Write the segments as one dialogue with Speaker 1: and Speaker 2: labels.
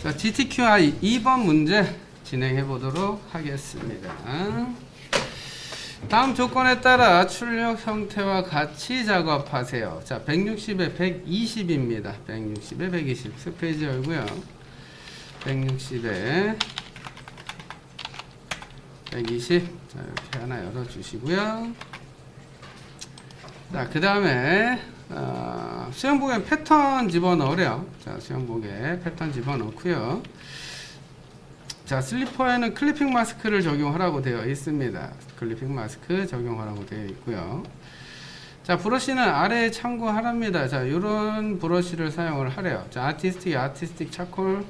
Speaker 1: 자, GTQI 2번 문제 진행해 보도록 하겠습니다. 다음 조건에 따라 출력 형태와 같이 작업하세요. 자, 160에 120입니다. 160에 120. 스페이지 열고요. 160에 120. 자, 이렇게 하나 열어주시고요. 자, 그 다음에 수영복에 패턴 집어넣으래요. 자, 수영복에 패턴 집어넣고요. 자, 슬리퍼에는 클리핑 마스크를 적용하라고 되어 있습니다. 클리핑 마스크 적용하라고 되어 있고요. 자, 브러쉬는 아래에 참고하랍니다. 자, 요런 브러쉬를 사용을 하래요. 자, 아티스틱 차콜,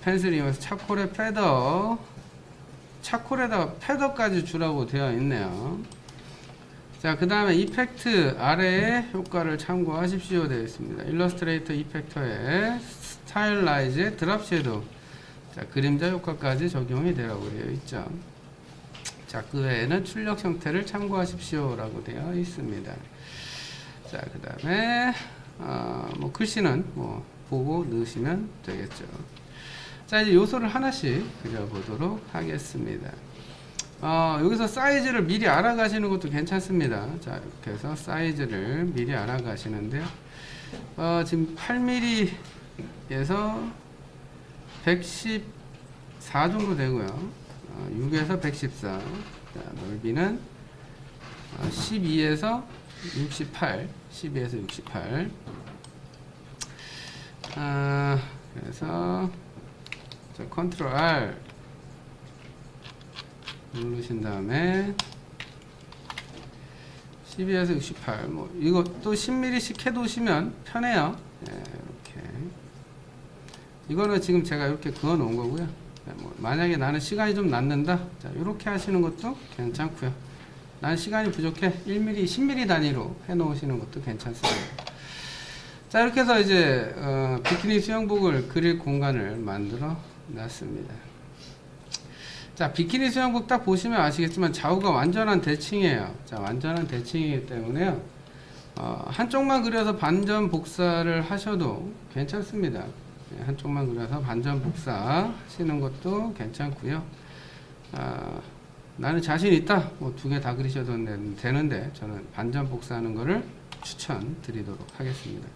Speaker 1: 펜슬 이용해서 차콜에 패더, 차콜에다가 패더까지 주라고 되어 있네요. 자, 그 다음에 이펙트 아래에 효과를 참고하십시오 되어 있습니다. 일러스트레이터 이펙터에 스타일라이즈의 드랍 섀도우, 자, 그림자 효과까지 적용이 되라고 되어 있죠. 자, 그 외에는 출력 형태를 참고하십시오 라고 되어 있습니다. 자, 그 다음에 뭐 글씨는 뭐 보고 넣으시면 되겠죠. 자, 이제 요소를 하나씩 그려보도록 하겠습니다. 여기서 사이즈를 미리 알아가시는 것도 괜찮습니다. 자, 이렇게 해서 사이즈를 미리 알아가시는데요. 지금 8mm에서 114 정도 되고요. 6에서 114. 자, 넓이는 12에서 68. 12에서 68. 그래서 자, 컨트롤 R 누르신 다음에 12에서 68. 뭐 이거 또 10mm씩 해두시면 편해요. 네, 이렇게. 이거는 지금 제가 이렇게 그어 놓은 거고요. 네, 뭐 만약에 나는 시간이 좀 남는다, 자, 이렇게 하시는 것도 괜찮고요. 나는 시간이 부족해, 1mm, 10mm 단위로 해 놓으시는 것도 괜찮습니다. 자, 이렇게 해서 이제 비키니 수영복을 그릴 공간을 만들어 놨습니다. 자, 비키니 수영복 딱 보시면 아시겠지만 좌우가 완전한 대칭이에요. 자, 완전한 대칭이기 때문에요. 한쪽만 그려서 반전 복사를 하셔도 괜찮습니다. 네, 한쪽만 그려서 반전 복사 하시는 것도 괜찮고요. 나는 자신 있다, 뭐 두 개 다 그리셔도 되는데 저는 반전 복사하는 거를 추천드리도록 하겠습니다.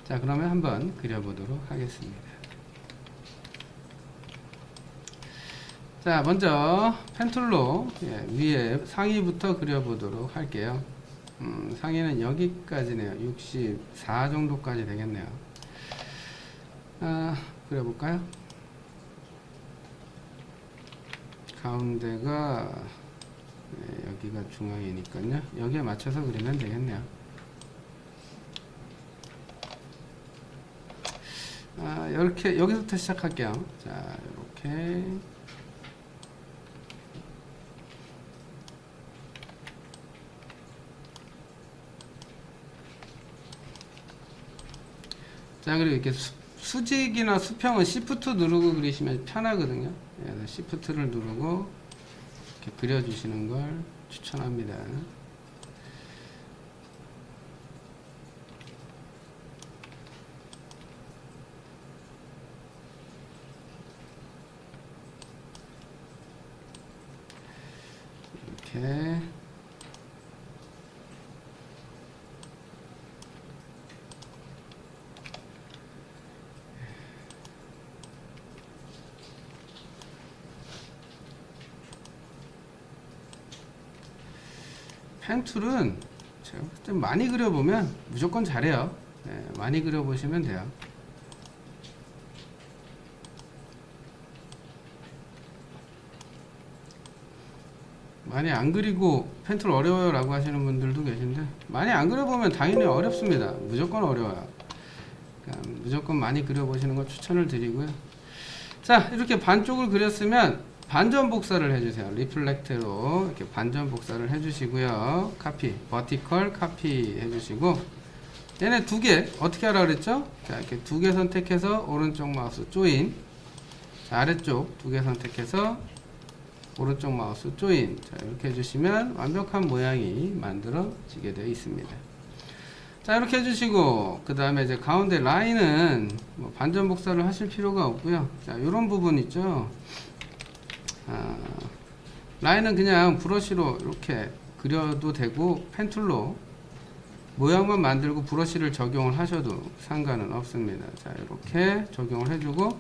Speaker 1: 자, 그러면 한번 그려보도록 하겠습니다. 자, 먼저 펜툴로 위에 상의부터 그려보도록 할게요. 상의는 여기까지네요. 64 정도까지 되겠네요. 그려볼까요? 가운데가 여기가 중앙이니까요. 여기에 맞춰서 그리면 되겠네요. 이렇게 여기서부터 시작할게요. 자, 이렇게. 자, 그리고 이렇게 수직이나 수평은 Shift 누르고 그리시면 편하거든요. 그래서 Shift를 누르고 이렇게 그려주시는 걸 추천합니다. 이렇게. 펜툴은 제가 좀 많이 그려보면 무조건 잘해요. 네, 많이 그려보시면 돼요. 많이 안 그리고 펜툴 어려워요 라고 하시는 분들도 계신데, 많이 안 그려보면 당연히 어렵습니다. 무조건 어려워요. 그러니까 무조건 많이 그려보시는 걸 추천을 드리고요. 자, 이렇게 반쪽을 그렸으면 반전 복사를 해주세요. 리플렉트로 이렇게 반전 복사를 해주시고요. 카피, 버티컬 카피 해주시고, 얘네 두 개 어떻게 하라 그랬죠? 자, 이렇게 두 개 선택해서 오른쪽 마우스 조인. 자, 아래쪽 두 개 선택해서 오른쪽 마우스 조인. 자, 이렇게 해주시면 완벽한 모양이 만들어지게 되어 있습니다. 자, 이렇게 해주시고, 그 다음에 이제 가운데 라인은 뭐 반전 복사를 하실 필요가 없고요. 자, 요런 부분 있죠. 라인은 그냥 브러쉬로 이렇게 그려도 되고, 펜툴로 모양만 만들고 브러쉬를 적용을 하셔도 상관은 없습니다. 자, 이렇게 적용을 해주고,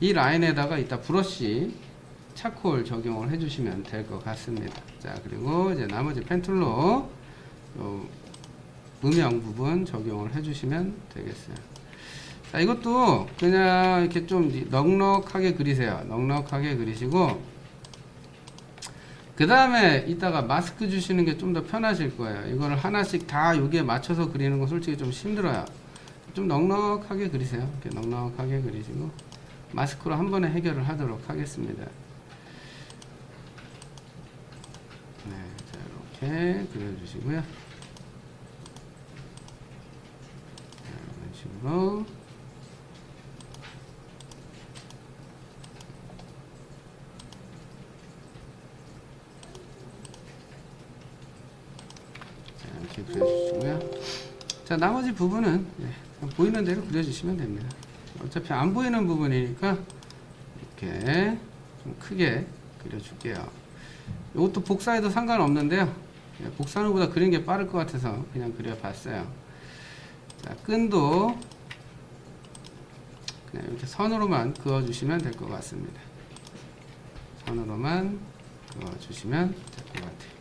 Speaker 1: 이 라인에다가 이따 브러쉬 차콜 적용을 해주시면 될 것 같습니다. 자, 그리고 이제 나머지 펜툴로 요 음영 부분 적용을 해주시면 되겠어요. 자, 이것도 그냥 이렇게 좀 넉넉하게 그리세요. 넉넉하게 그리시고, 그 다음에 이따가 마스크 주시는 게 좀 더 편하실 거예요. 이거를 하나씩 다 여기에 맞춰서 그리는 건 솔직히 좀 힘들어요. 좀 넉넉하게 그리세요. 이렇게 넉넉하게 그리시고, 마스크로 한 번에 해결을 하도록 하겠습니다. 네, 자, 이렇게 그려주시고요. 이런 식으로. 이렇게 그려주시고요. 자, 나머지 부분은 보이는 대로 그려주시면 됩니다. 어차피 안 보이는 부분이니까 이렇게 좀 크게 그려줄게요. 이것도 복사해도 상관없는데요. 복사하는 것보다 그리는 게 빠를 것 같아서 그냥 그려봤어요. 자, 끈도 그냥 이렇게 선으로만 그어주시면 될 것 같습니다. 선으로만 그어주시면 될 것 같아요.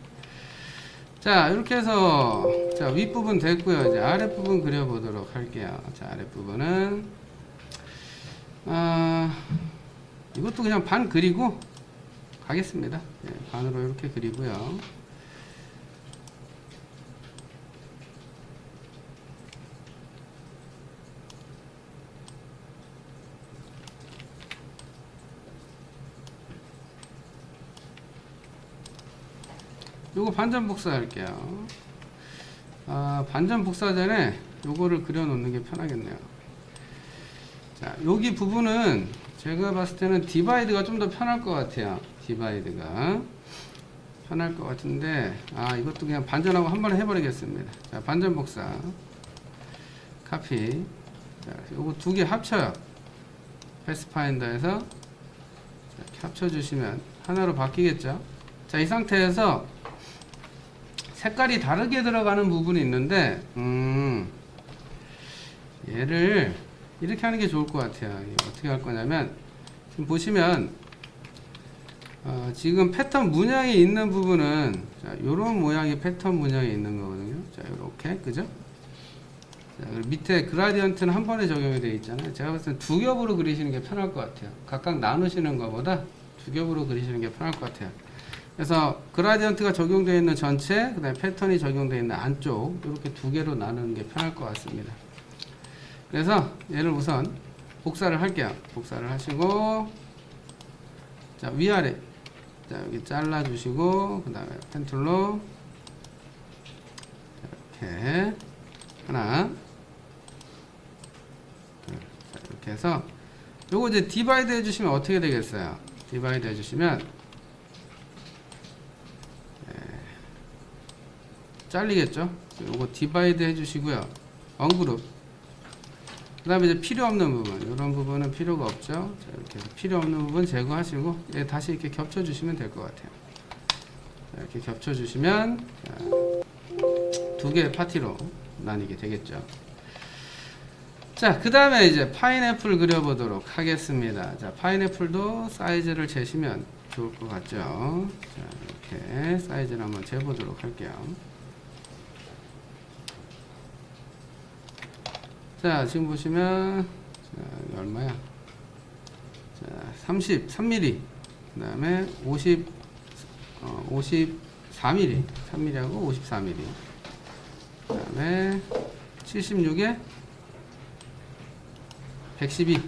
Speaker 1: 자, 이렇게 해서 자, 윗부분 됐고요. 이제 아랫부분 그려보도록 할게요. 자, 아랫부분은 이것도 그냥 반 그리고 가겠습니다. 네, 반으로 이렇게 그리고요. 요거 반전 복사 할게요. 반전 복사 전에 요거를 그려 놓는 게 편하겠네요. 자, 여기 부분은 제가 봤을 때는 디바이드가 좀 더 편할 것 같아요. 디바이드가 편할 것 같은데, 이것도 그냥 반전하고 한 번에 해버리겠습니다. 자, 반전 복사 카피. 자, 요거 두 개 합쳐요. 패스파인더에서 이렇게 합쳐주시면 하나로 바뀌겠죠. 자, 이 상태에서 색깔이 다르게 들어가는 부분이 있는데, 얘를 이렇게 하는 게 좋을 것 같아요. 어떻게 할 거냐면, 지금 보시면, 지금 패턴 문양이 있는 부분은, 자, 요런 모양의 패턴 문양이 있는 거거든요. 자, 요렇게, 그죠? 자, 밑에 그라디언트는 한 번에 적용이 되어 있잖아요. 제가 봤을 때 두 겹으로 그리시는 게 편할 것 같아요. 각각 나누시는 것보다 두 겹으로 그리시는 게 편할 것 같아요. 그래서 그라디언트가 적용되어 있는 전체, 그 다음에 패턴이 적용되어 있는 안쪽, 이렇게 두 개로 나누는 게 편할 것 같습니다. 그래서 얘를 우선 복사를 할게요. 복사를 하시고, 자, 위아래, 자, 여기 잘라주시고, 그 다음에 펜툴로 이렇게 하나, 둘, 자, 이렇게 해서 요거 이제 디바이드 해주시면 어떻게 되겠어요? 디바이드 해주시면 잘리겠죠? 요거 디바이드 해주시고요. 언그룹. 그 다음에 이제 필요 없는 부분, 이런 부분은 필요가 없죠. 자, 이렇게 해서 필요 없는 부분 제거하시고, 다시 이렇게 겹쳐주시면 될 것 같아요. 자, 이렇게 겹쳐주시면, 두 개의 파티로 나뉘게 되겠죠. 자, 그 다음에 이제 파인애플 그려보도록 하겠습니다. 자, 파인애플도 사이즈를 재시면 좋을 것 같죠. 자, 이렇게 사이즈를 한번 재보도록 할게요. 자, 지금 보시면, 자, 이게 얼마야? 자, 33mm. 그 다음에 54mm. 3mm하고 54mm. 그 다음에 76에 112.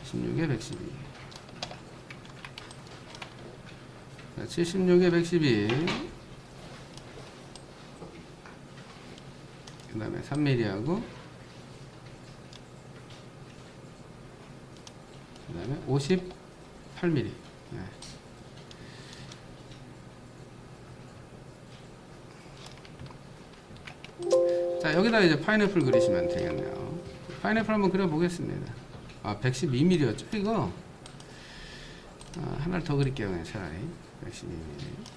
Speaker 1: 76에 112. 자, 76에 112. 그 다음에 3mm하고 그 다음에 58mm. 네. 자, 여기다 이제 파인애플 그리시면 되겠네요. 파인애플 한번 그려보겠습니다. 112mm였죠 이거. 하나를 더 그릴게요 그냥 차라리. 112mm.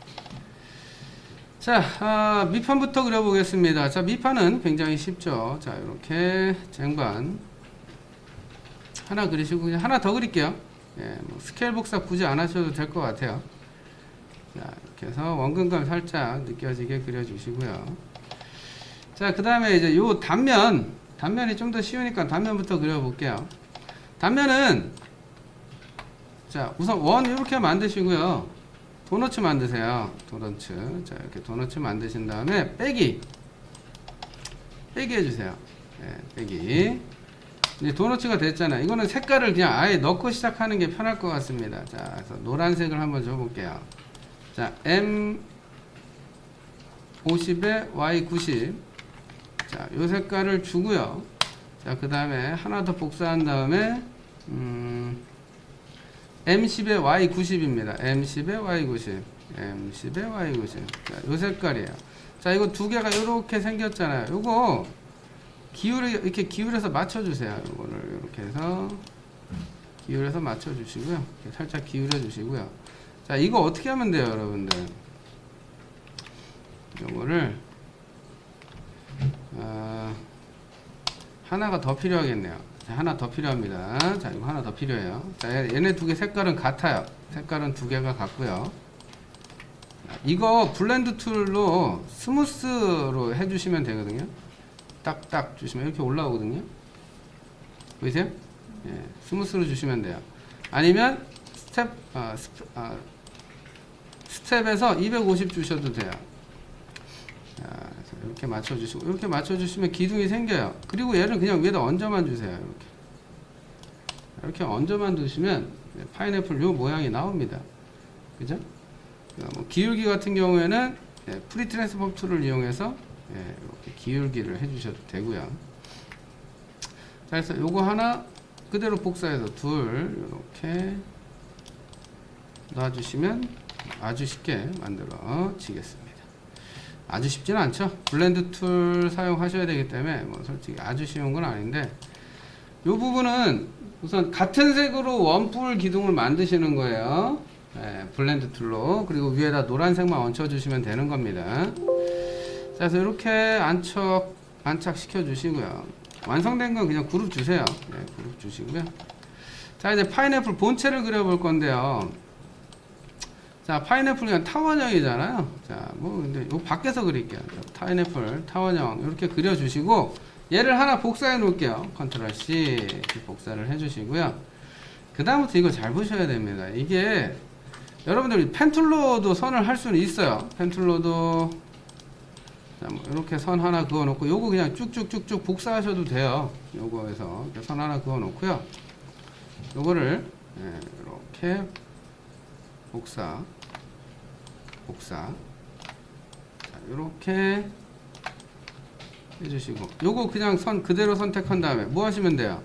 Speaker 1: 자, 밑판부터 그려보겠습니다. 자, 밑판은 굉장히 쉽죠. 자, 이렇게 쟁반 하나 그리시고 그냥 하나 더 그릴게요. 예, 뭐 스케일 복사 굳이 안 하셔도 될 것 같아요. 자, 이렇게 해서 원근감 살짝 느껴지게 그려주시고요. 자, 그 다음에 이제 요 단면이 좀 더 쉬우니까 단면부터 그려볼게요. 단면은 자, 우선 원 이렇게 만드시고요. 도너츠 만드세요. 도너츠. 자, 이렇게 도너츠 만드신 다음에 빼기 해주세요. 네, 빼기. 이제 도너츠가 됐잖아요. 이거는 색깔을 그냥 아예 넣고 시작하는 게 편할 것 같습니다. 자, 그래서 노란색을 한번 줘볼게요. 자, M 50에 Y 90. 자, 요 색깔을 주고요. 자, 그 다음에 하나 더 복사한 다음에 M10에 Y90입니다. M10에 Y90. M10에 Y90. 자, 요 색깔이에요. 자, 이거 두 개가 이렇게 생겼잖아요. 요거 이렇게 기울여서 맞춰주세요. 요거를 이렇게 해서 기울여서 맞춰주시고요. 이렇게 살짝 기울여 주시고요. 자, 이거 어떻게 하면 돼요, 여러분들? 요거를 하나가 더 필요하겠네요. 자, 하나 더 필요합니다. 자, 이거 하나 더 필요해요. 자, 얘네 두 개 색깔은 같아요. 색깔은 두 개가 같고요. 이거 블렌드 툴로 스무스로 해주시면 되거든요. 딱딱 주시면 이렇게 올라오거든요. 보이세요? 예, 스무스로 주시면 돼요. 아니면 스텝에서 250 주셔도 돼요. 자, 이렇게 맞춰주시고 이렇게 맞춰주시면 기둥이 생겨요. 그리고 얘를 그냥 위에다 얹어만 주세요. 이렇게 얹어만 두시면 파인애플 요 모양이 나옵니다. 그죠? 뭐 기울기 같은 경우에는 프리 트랜스폼 툴을 이용해서 이렇게 기울기를 해주셔도 되고요. 자, 그래서 요거 하나 그대로 복사해서 둘 이렇게 놔주시면 아주 쉽게 만들어지겠습니다. 아주 쉽지는 않죠. 블렌드 툴 사용하셔야 되기 때문에 뭐 솔직히 아주 쉬운 건 아닌데, 요 부분은 우선 같은 색으로 원뿔 기둥을 만드시는 거예요. 블렌드 툴로. 그리고 위에다 노란색만 얹혀 주시면 되는 겁니다. 자, 그래서 이렇게 안착시켜 주시고요. 완성된 건 그냥 그룹 주세요. 네, 그룹 주시고요. 자, 이제 파인애플 본체를 그려볼 건데요. 자, 파인애플 그냥 타원형이잖아요. 자, 뭐 근데 요 밖에서 그릴게요. 파인애플 타원형 이렇게 그려주시고 얘를 하나 복사해 놓을게요. 컨트롤 C 이렇게 복사를 해주시고요. 그 다음부터 이거 잘 보셔야 됩니다. 이게 여러분들이 펜툴로도 선을 할 수는 있어요. 펜툴로도 자, 뭐 이렇게 선 하나 그어 놓고 요거 그냥 쭉쭉쭉쭉 복사하셔도 돼요. 요거에서 이렇게 선 하나 그어 놓고요. 요거를 이렇게 복사 자, 요렇게 해주시고 요거 그냥 선 그대로 선택한 다음에 뭐 하시면 돼요?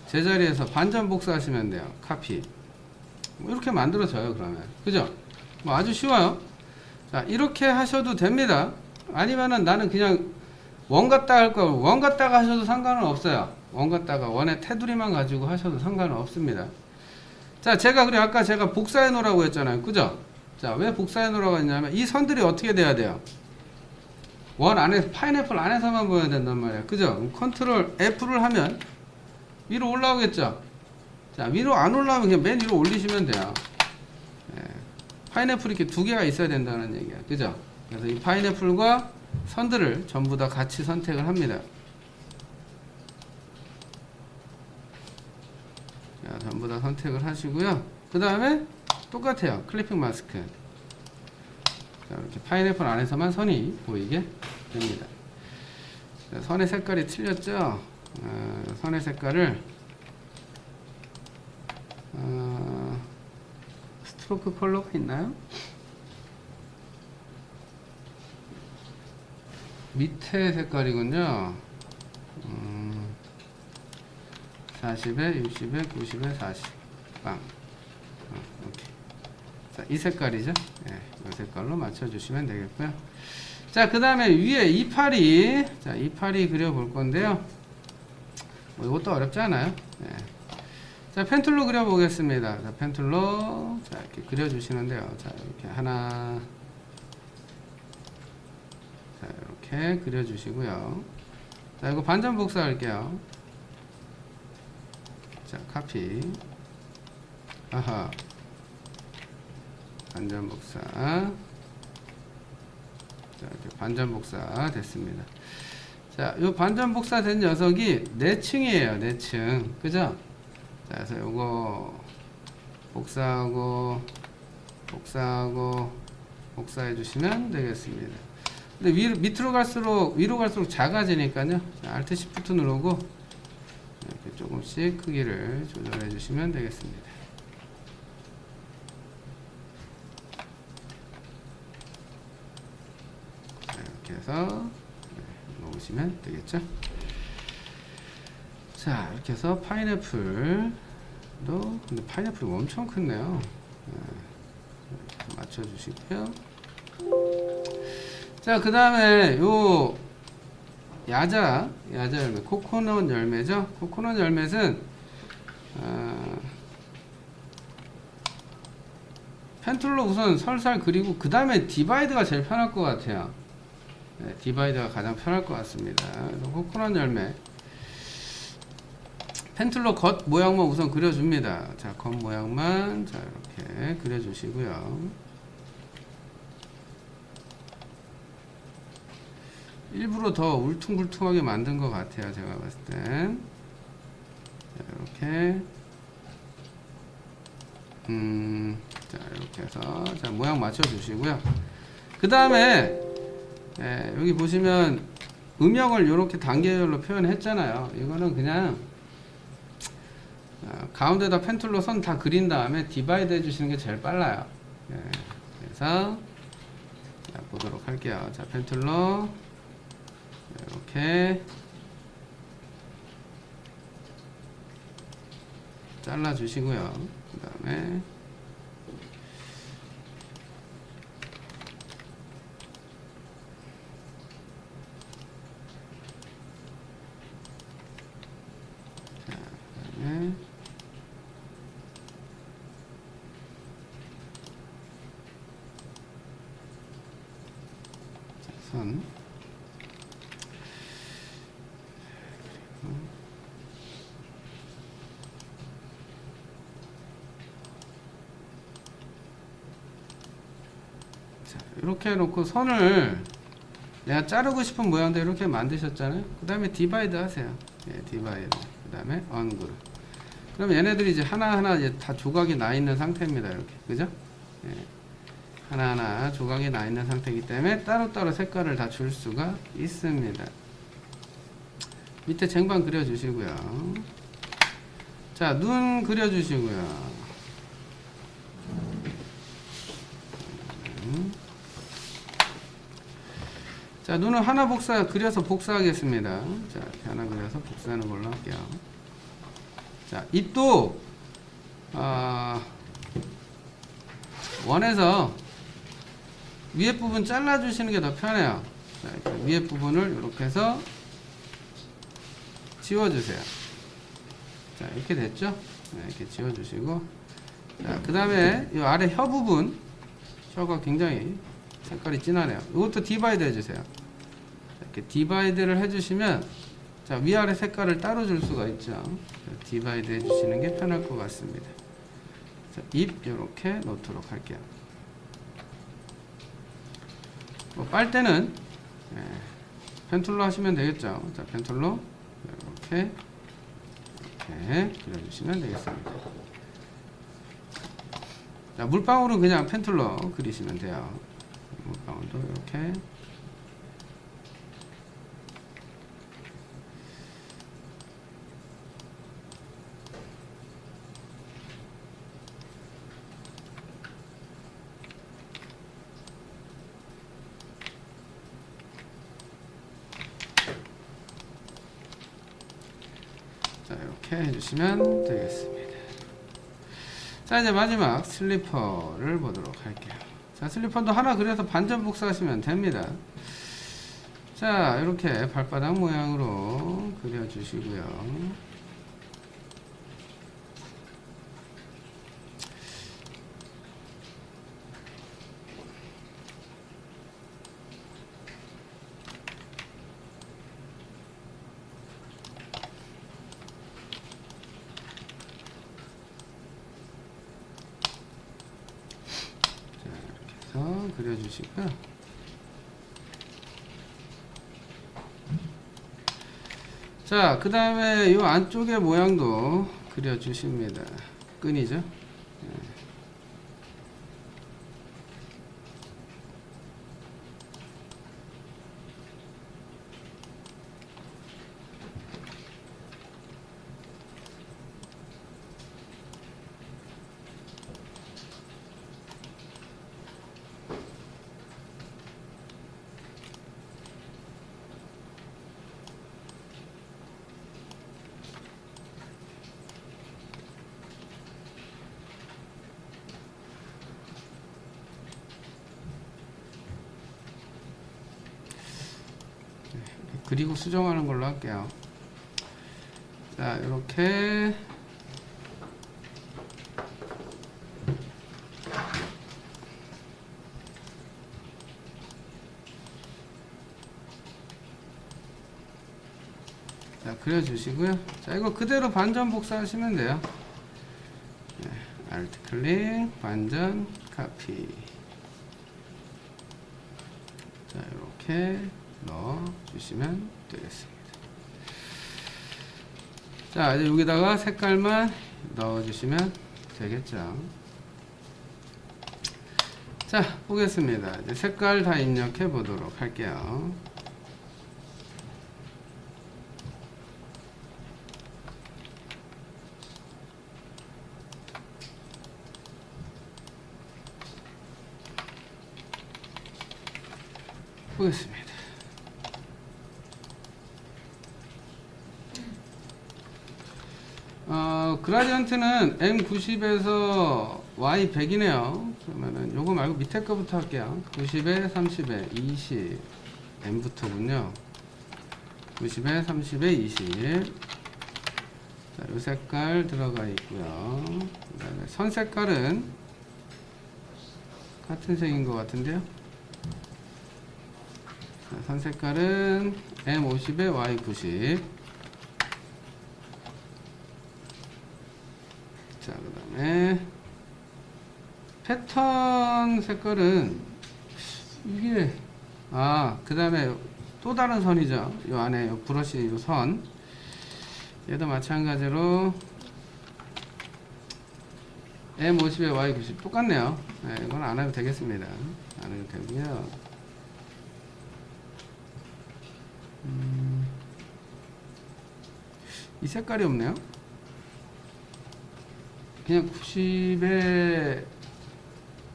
Speaker 1: 제자리에서 반전 복사하시면 돼요. 카피. 뭐 이렇게 만들어져요. 그러면 그죠? 뭐 아주 쉬워요. 자, 이렇게 하셔도 됩니다. 아니면은 나는 그냥 원 갖다 할 거 원 갖다가 하셔도 상관은 없어요. 원 갖다가 원의 테두리만 가지고 하셔도 상관은 없습니다. 자, 그리고 아까 제가 복사해 놓으라고 했잖아요. 그죠? 자, 왜 복사해 놓으라고 했냐면 이 선들이 어떻게 돼야 돼요? 원 안에서, 파인애플 안에서만 보여야 된단 말이에요. 그죠? 컨트롤 F를 하면 위로 올라오겠죠? 자, 위로 안 올라오면 그냥 맨 위로 올리시면 돼요. 파인애플이 이렇게 두 개가 있어야 된다는 얘기야. 그죠? 그래서 이 파인애플과 선들을 전부 다 같이 선택을 합니다. 자, 전부 다 선택을 하시고요. 그 다음에 똑같아요. 클리핑 마스크. 자, 이렇게 파인애플 안에서만 선이 보이게 됩니다. 자, 선의 색깔이 틀렸죠? 선의 색깔을 스트로크 컬러가 있나요? 밑에 색깔이군요. 40에 60에 90에 40 빵. 이렇게. 자, 이 색깔이죠. 이 색깔로 맞춰주시면 되겠고요. 자, 그 다음에 위에 이파리. 자, 이파리 그려볼 건데요. 뭐 이것도 어렵지 않아요. 네. 자, 펜툴로 그려보겠습니다. 자, 펜툴로. 자, 이렇게 그려주시는데요. 자, 이렇게 하나. 자, 이렇게 그려주시고요. 자, 이거 반전 복사할게요. 자, 카피. 아하. 반전 복사. 자, 이렇게 반전 복사 됐습니다. 자, 요 반전 복사 된 녀석이 내층이에요. 내층. 그죠? 자, 그래서 요거 복사하고 복사해 주시면 되겠습니다. 근데 밑으로 갈수록 위로 갈수록 작아지니까요. 자, Alt Shift 누르고 이렇게 조금씩 크기를 조절해 주시면 되겠습니다. 자, 이렇게 해서 놓으시면 되겠죠. 자, 이렇게 해서 파인애플도, 근데 파인애플이 엄청 크네요. 맞춰 주시고요. 자, 그 다음에 요 야자 열매, 코코넛 열매죠. 코코넛 열매는 펜툴로 우선 설살 그리고 그 다음에 디바이드가 제일 편할 것 같아요. 네, 디바이드가 가장 편할 것 같습니다. 그래서 코코넛 열매 펜툴로 겉 모양만 우선 그려줍니다. 자, 겉 모양만 자 이렇게 그려주시고요. 일부러 더 울퉁불퉁하게 만든 것 같아요. 제가 봤을 땐. 자, 이렇게. 자, 이렇게 해서. 자, 모양 맞춰주시고요. 그 다음에, 여기 보시면 음영을 이렇게 단계별로 표현했잖아요. 이거는 그냥, 가운데다 펜툴로 선 다 그린 다음에 디바이드 해주시는 게 제일 빨라요. 그래서, 자, 보도록 할게요. 자, 펜툴로. 이렇게 잘라 주시고요. 그 다음에 선 자, 이렇게 해놓고 선을 내가 자르고 싶은 모양대로 이렇게 만드셨잖아요. 그 다음에 디바이드 하세요. 예, 디바이드. 그 다음에 언그룹. 그럼 얘네들이 이제 하나하나 이제 다 조각이 나 있는 상태입니다. 이렇게. 그죠? 예. 하나하나 조각이 나 있는 상태이기 때문에 따로따로 색깔을 다 줄 수가 있습니다. 밑에 쟁반 그려주시고요. 자, 눈 그려주시고요. 자, 눈은 하나 그려서 복사하겠습니다. 자, 이렇게 하나 그려서 복사하는 걸로 할게요. 자, 입도, 원해서 위에 부분 잘라주시는 게 더 편해요. 자, 이렇게 위에 부분을 이렇게 해서 지워주세요. 자, 이렇게 됐죠? 네, 이렇게 지워주시고. 자, 그 다음에 이 아래 혀 부분, 혀가 굉장히 색깔이 진하네요. 이것도 디바이드 해주세요. 이렇게 디바이드를 해주시면, 자, 위아래 색깔을 따로 줄 수가 있죠. 자, 디바이드 해주시는 게 편할 것 같습니다. 자, 입 이렇게 놓도록 할게요. 뭐 빨대는 펜툴로 하시면 되겠죠. 자, 펜툴로 이렇게 그려주시면 되겠습니다. 자, 물방울은 그냥 펜툴로 그리시면 돼요. 물방울도 이렇게. 자, 이렇게 해주시면 되겠습니다. 자, 이제 마지막 슬리퍼를 보도록 할게요. 자, 슬리퍼도 하나 그려서 반전 복사하시면 됩니다. 자, 이렇게 발바닥 모양으로 그려주시고요. 그려주시고요. 자, 그 다음에 이 안쪽의 모양도 그려주십니다. 끈이죠. 그리고 수정하는 걸로 할게요. 자, 이렇게 자, 그려주시고요. 자, 이거 그대로 반전 복사하시면 돼요. 네, Alt 클릭, 반전, 카피. 자, 이렇게 넣어주시면 되겠습니다. 자, 이제 여기다가 색깔만 넣어주시면 되겠죠. 자, 보겠습니다. 이제 색깔 다 입력해 보도록 할게요. 보겠습니다. 그라디언트는 M90에서 Y100이네요. 그러면은 요거 말고 밑에 거부터 할게요. 90에 30에 20 M부터군요. 90에 30에 20. 자, 요 색깔 들어가 있고요. 그 다음에 선 색깔은 같은 색인 것 같은데요. 자, 선 색깔은 M50에 Y90. 자, 그 다음에 패턴 색깔은 이게 그 다음에 또 다른 선이죠. 이 안에 요 브러쉬 요 선, 얘도 마찬가지로 M50에 Y90 똑같네요. 네, 이건 안 해도 되겠습니다. 안 해도 되고요. 이 색깔이 없네요. 그냥 90에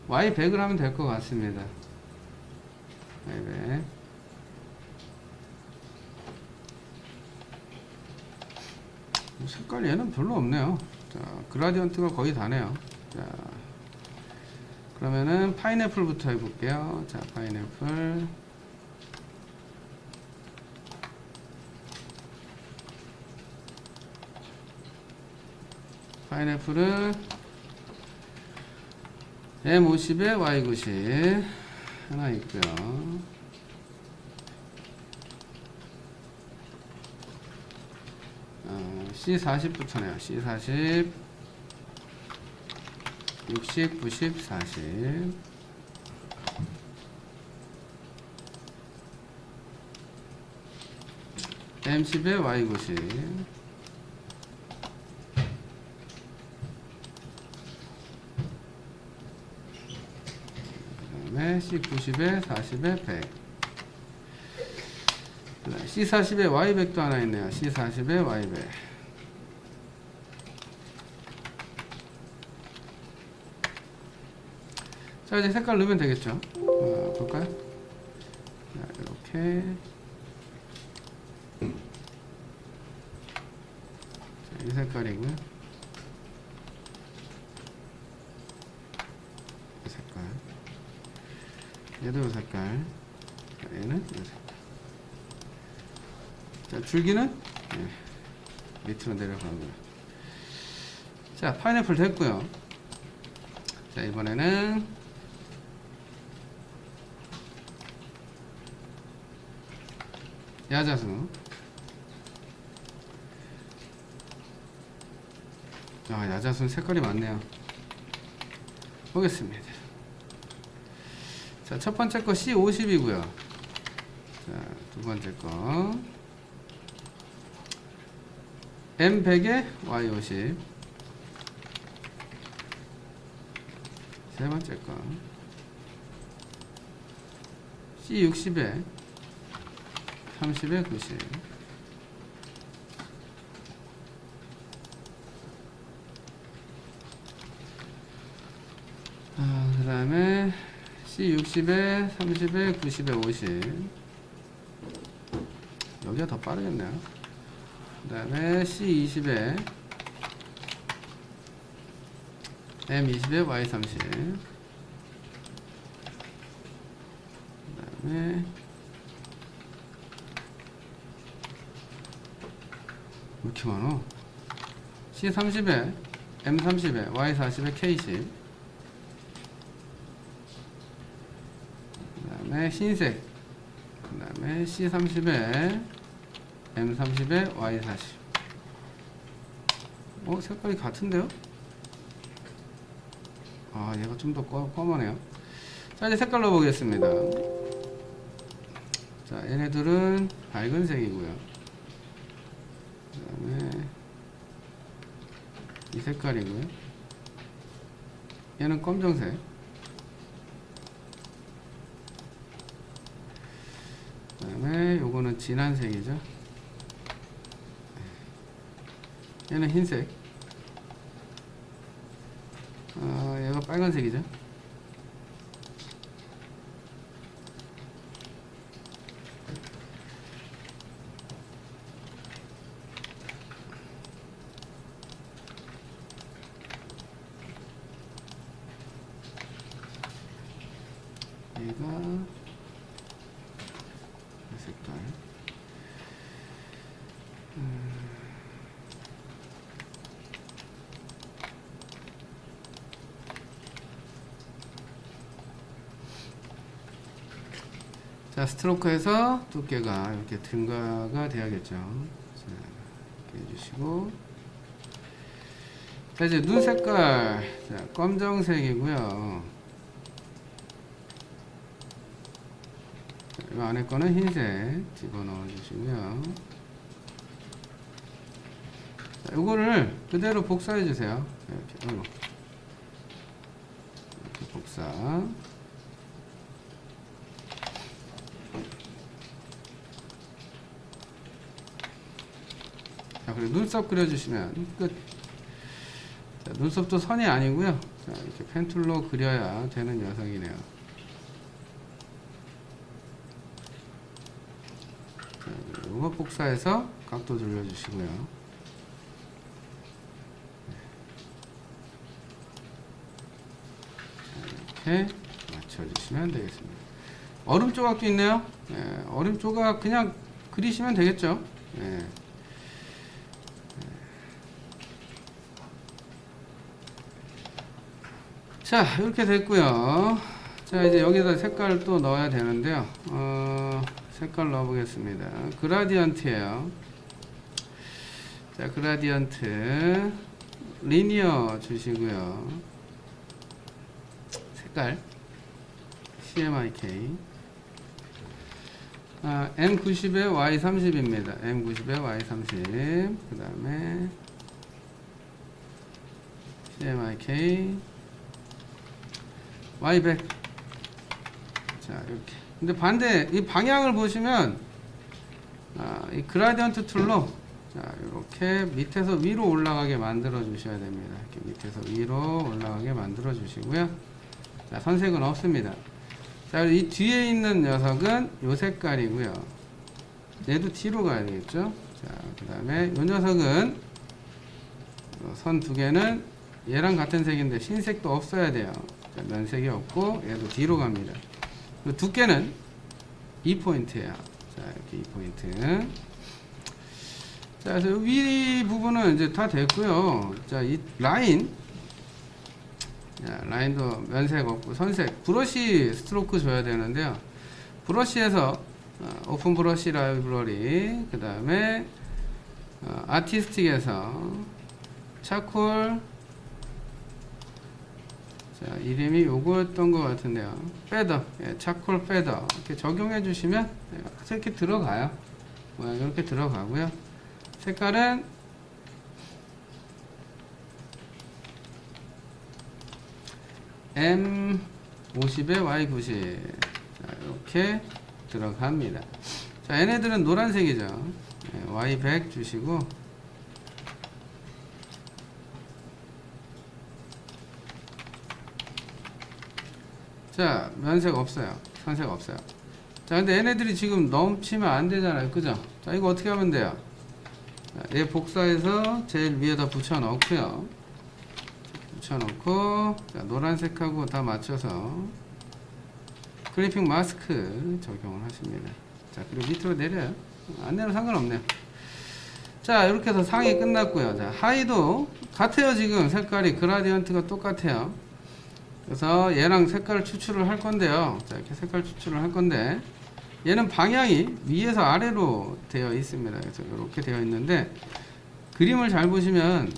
Speaker 1: Y100을 하면 될 것 같습니다. Y100. 색깔 얘는 별로 없네요. 자, 그라디언트가 거의 다네요. 자, 그러면은 파인애플부터 해볼게요. 자, 파인애플. 파인애플은 M50에 Y90 하나 있고요. C40부터네요. C40 60, 90, 40 M10에 Y90 C90에 40에 100. C40에 Y100도 하나 있네요. C40에 Y100. 자, 이제 색깔 넣으면 되겠죠. 볼까요? 자, 이렇게. 자, 이 색깔이고요. 이 색깔. 얘도 이 색깔. 자, 얘는 이 색깔. 자, 줄기는 밑으로 내려가고요. 자, 파인애플 됐고요. 자, 이번에는 야자수. 아, 야자수는 색깔이 많네요. 보겠습니다. 자, 첫 번째 거 C50이고요. 자, 두 번째 거 M100에 Y50. 세 번째 거 C60에 30에 90. 그 다음에 C60에 30에 90에 50. 여기가 더 빠르겠네요. 그 다음에 C20에 M20에 Y30. 그 다음에 왜 이렇게 많아? C30에 M30에 Y40에 K10. 그 다음에 흰색. 그 다음에 C30에 M30에 Y40. 색깔이 같은데요? 아, 얘가 좀 더 검하네요. 자, 이제 색깔로 보겠습니다. 자, 얘네들은 밝은 색이고요. 그 다음에 이 색깔이고요. 얘는 검정색. 그 다음에 요거는 진한 색이죠. 얘는 흰색. 얘가 빨간색이죠. 얘가 이 색깔. 자, 스트로크에서 두께가 이렇게 증가가 돼야겠죠. 자, 이렇게 해주시고. 자, 이제 눈 색깔. 자, 검정색이고요. 자, 이 안에 거는 흰색 집어넣어 주시고요. 자, 요거를 그대로 복사해 주세요. 이렇게, 이렇게 복사. 자, 그리고 눈썹 그려주시면 끝. 자, 눈썹도 선이 아니고요. 자, 이렇게 펜툴로 그려야 되는 녀석이네요. 자, 이거 복사해서 각도 돌려주시고요. 자, 이렇게 맞춰주시면 되겠습니다. 얼음 조각도 있네요. 얼음 조각 그냥 그리시면 되겠죠. 자, 이렇게 됐고요. 자, 이제 여기다 색깔 또 넣어야 되는데요. 색깔 넣어 보겠습니다. 그라디언트예요. 자, 그라디언트 리니어 주시고요. 색깔 CMYK M90에 Y30입니다. M90에 Y30. 그 다음에 CMYK Y100. 자, 이렇게. 근데 반대, 이 방향을 보시면, 이 그라디언트 툴로, 자, 이렇게 밑에서 위로 올라가게 만들어 주셔야 됩니다. 이렇게 밑에서 위로 올라가게 만들어 주시고요. 자, 선색은 없습니다. 자, 이 뒤에 있는 녀석은 요 색깔이고요. 얘도 뒤로 가야 되겠죠? 자, 그 다음에 요 녀석은, 선 두 개는 얘랑 같은 색인데 흰색도 없어야 돼요. 자, 면색이 없고 얘도 뒤로 갑니다. 두께는 2포인트예요. 자, 이렇게 2포인트. 자, 그래서 위 부분은 이제 다 됐고요. 자, 이 라인. 자, 라인도 면색 없고 선색. 브러쉬 스트로크 줘야 되는데요. 브러쉬에서 오픈 브러쉬 라이브러리, 그 다음에 아티스틱에서 차콜, 자, 이름이 요거였던 것 같은데요. 페더, 예, 차콜 페더 이렇게 적용해 주시면 이렇게 들어가요. 이렇게 들어가고요. 색깔은 M50에 Y90 이렇게 들어갑니다. 자, 얘네들은 노란색이죠. Y100 주시고, 자, 면색 없어요. 선색 없어요. 자, 근데 얘네들이 지금 넘치면 안 되잖아요. 그죠? 자, 이거 어떻게 하면 돼요? 자, 얘 복사해서 제일 위에다 붙여 넣고요. 붙여 넣고, 자, 노란색하고 다 맞춰서 클리핑 마스크 적용을 하십니다. 자, 그리고 밑으로 내려요. 안 내려도 상관없네요. 자, 이렇게 해서 상이 끝났고요. 자, 하이도 같아요. 지금 색깔이 그라디언트가 똑같아요. 그래서 얘랑 색깔 추출을 할 건데요. 자, 이렇게 색깔 추출을 할 건데, 얘는 방향이 위에서 아래로 되어 있습니다. 그래서 이렇게 되어 있는데, 그림을 잘 보시면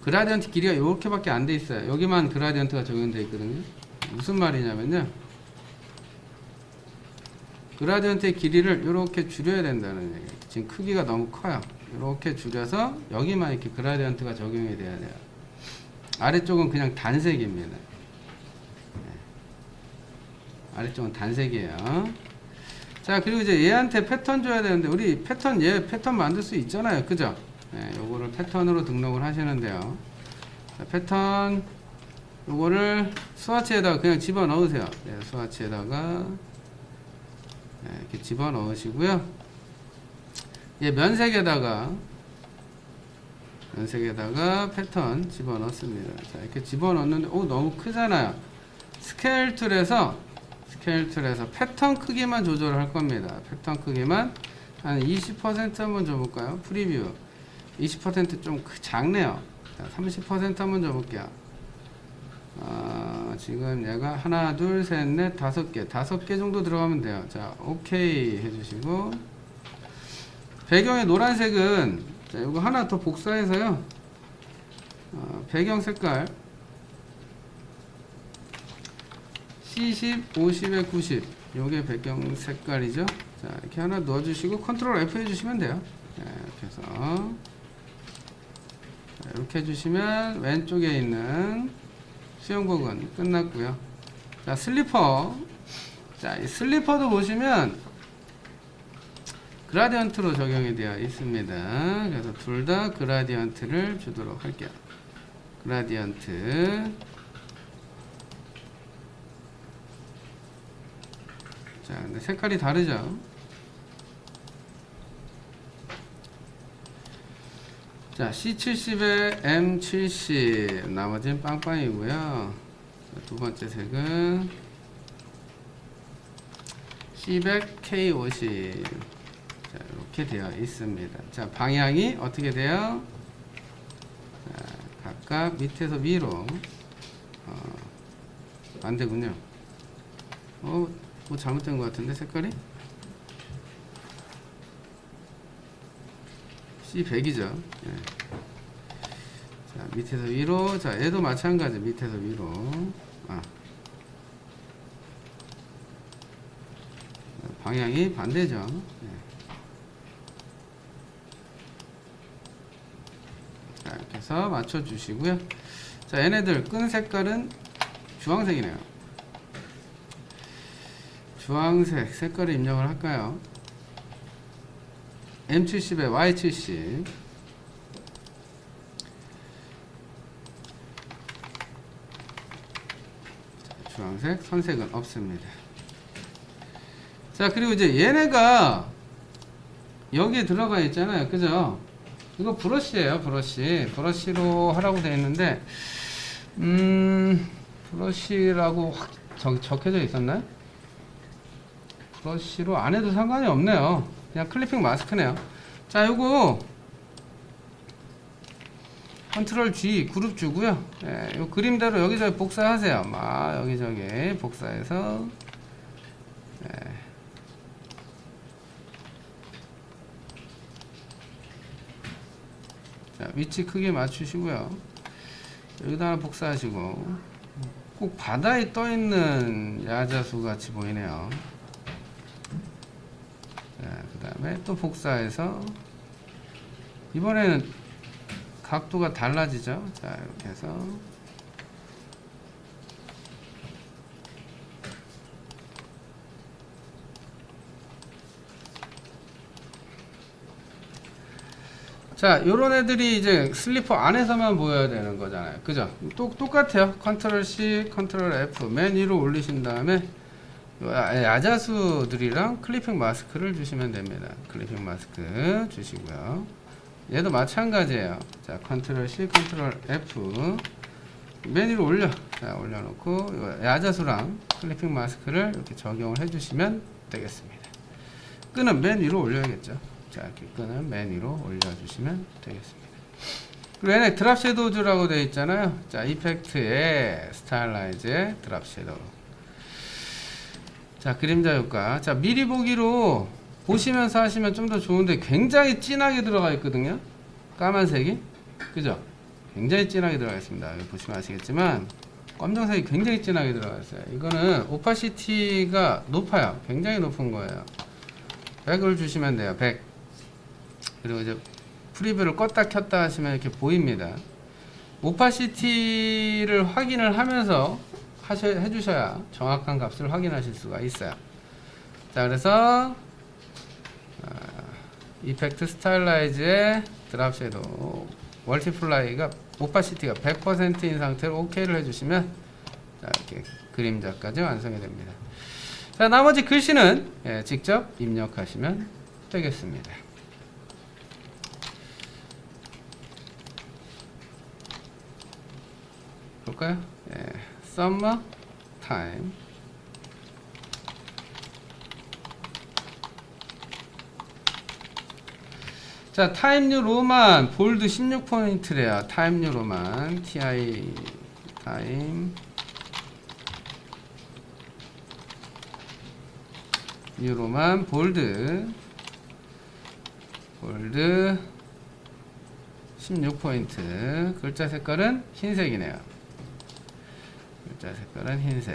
Speaker 1: 그라디언트 길이가 이렇게밖에 안 돼 있어요. 여기만 그라디언트가 적용되어 있거든요. 무슨 말이냐면요, 그라디언트의 길이를 이렇게 줄여야 된다는 얘기예요. 지금 크기가 너무 커요. 이렇게 줄여서 여기만 이렇게 그라디언트가 적용이 돼야 돼요. 아래쪽은 그냥 단색입니다. 네. 아래쪽은 단색이에요. 자, 그리고 이제 얘한테 패턴 줘야 되는데, 우리 패턴, 얘 패턴 만들 수 있잖아요. 그죠? 네, 요거를 패턴으로 등록을 하시는데요. 자, 패턴, 요거를 스와치에다가 그냥 집어 넣으세요. 네, 스와치에다가 네, 이렇게 집어 넣으시고요. 얘 면색에다가 패턴 집어 넣습니다. 자, 이렇게 집어 넣는데, 너무 크잖아요. 스케일 툴에서 패턴 크기만 조절을 할 겁니다. 패턴 크기만 한 20% 한번 줘볼까요? 프리뷰 20% 좀 작네요. 자, 30% 한번 줘볼게요. 지금 얘가 하나, 둘, 셋, 넷, 5개 정도 들어가면 돼요. 자, 오케이 해주시고, 배경의 노란색은, 자, 이거 하나 더 복사해서요. 배경 색깔 C10, 50에 90, 요게 배경 색깔이죠. 자, 이렇게 하나 넣어주시고 컨트롤 F 해주시면 돼요. 네, 이렇게 해서 자, 이렇게 해주시면 왼쪽에 있는 수영복은 끝났고요. 자, 슬리퍼. 자, 이 슬리퍼도 보시면 그라디언트로 적용이 되어 있습니다. 그래서 둘 다 그라디언트를 주도록 할게요. 그라디언트. 자, 근데 색깔이 다르죠? 자, C70에 M70, 나머지는 빵빵이고요. 두 번째 색은 C100, K50. 자, 이렇게 되어 있습니다. 자, 방향이 어떻게 돼요? 자, 각각 밑에서 위로. 안 되군요. 뭐 잘못된 것 같은데, 색깔이? C100이죠. 예. 자, 밑에서 위로. 자, 얘도 마찬가지. 밑에서 위로. 방향이 반대죠. 예. 자, 이렇게 해서 맞춰주시고요. 자, 얘네들 끈 색깔은 주황색이네요. 주황색 색깔을 입력을 할까요? M70에 Y70. 자, 주황색, 선색은 없습니다. 자, 그리고 이제 얘네가 여기에 들어가 있잖아요. 그죠? 이거 브러쉬예요. 브러쉬로 하라고 되어 있는데, 브러쉬라고 확 적혀져 있었나요? 브러쉬로 안 해도 상관이 없네요. 그냥 클리핑 마스크네요. 자, 요거 컨트롤 G 그룹 주고요. 예, 요 그림대로 여기저기 복사하세요. 막 여기저기 복사해서 예. 자, 위치 크게 맞추시고요. 여기다 하나 복사하시고 꼭 바다에 떠있는 야자수 같이 보이네요. 자, 그 다음에 또 복사해서 이번에는 각도가 달라지죠. 자, 이렇게 해서 자, 요런 애들이 이제 슬리퍼 안에서만 보여야 되는 거잖아요. 그죠? 똑같아요. 컨트롤 C, 컨트롤 F 맨 위로 올리신 다음에 야자수들이랑 클리핑 마스크를 주시면 됩니다. 클리핑 마스크 주시고요. 얘도 마찬가지예요. 자, 컨트롤 C, 컨트롤 F 맨 위로 올려. 자, 올려놓고 야자수랑 클리핑 마스크를 이렇게 적용을 해주시면 되겠습니다. 끈은 맨 위로 올려야겠죠. 자, 이렇게 끈은 맨 위로 올려주시면 되겠습니다. 그리고 얘네 드랍 섀도우즈라고 되어 있잖아요. 자, 이펙트에 스타일라이즈에 드랍 섀도우. 자, 그림자 효과. 자, 미리 보기로 보시면서 하시면 좀 더 좋은데 굉장히 진하게 들어가 있거든요. 까만색이. 그죠? 굉장히 진하게 들어가 있습니다. 여기 보시면 아시겠지만 검정색이 굉장히 진하게 들어가 있어요. 이거는 오파시티가 높아요. 굉장히 높은 거예요. 100을 주시면 돼요. 100. 그리고 이제 프리뷰를 껐다 켰다 하시면 이렇게 보입니다. 오파시티를 확인을 하면서 해주셔야 정확한 값을 확인하실 수가 있어요. 자, 그래서 이펙트 스타일라이즈의 드랍 섀도우 멀티플라이가 오파시티가 100%인 상태로 OK를 해주시면 자, 이렇게 그림자까지 완성이 됩니다. 자, 나머지 글씨는 직접 입력하시면 되겠습니다. 볼까요? Summer time. 자, 타임 뉴 로만 볼드 16포인트래요. 타임 뉴 로만 TI 타임 뉴 로만 볼드 16포인트. 글자 색깔은 흰색이네요. 글자 색깔은 흰색.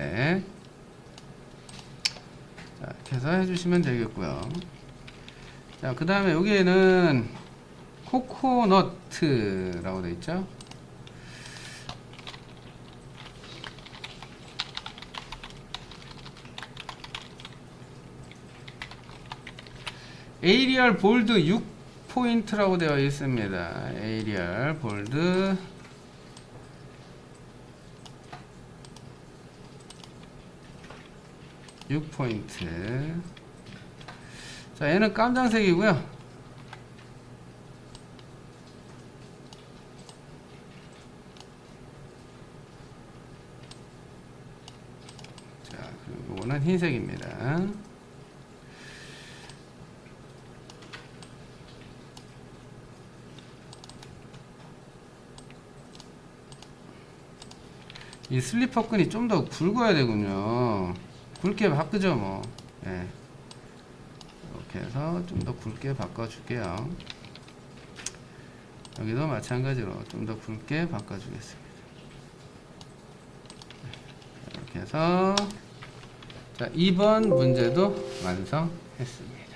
Speaker 1: 자, 이렇게 해서 해주시면 되겠고요. 자, 그 다음에 여기에는 코코넛라고 되어 있죠. 에이리얼 볼드 6포인트라고 되어 있습니다. 에이리얼 볼드 6포인트. 자, 얘는 깜장색이고요. 자, 그리고 이거는 흰색입니다. 이 슬리퍼 끈이 좀 더 굵어야 되군요. 굵게 바꾸죠, 뭐. 예. 이렇게 해서 좀 더 굵게 바꿔줄게요. 여기도 마찬가지로 좀 더 굵게 바꿔주겠습니다. 이렇게 해서 자, 2번 문제도 완성했습니다.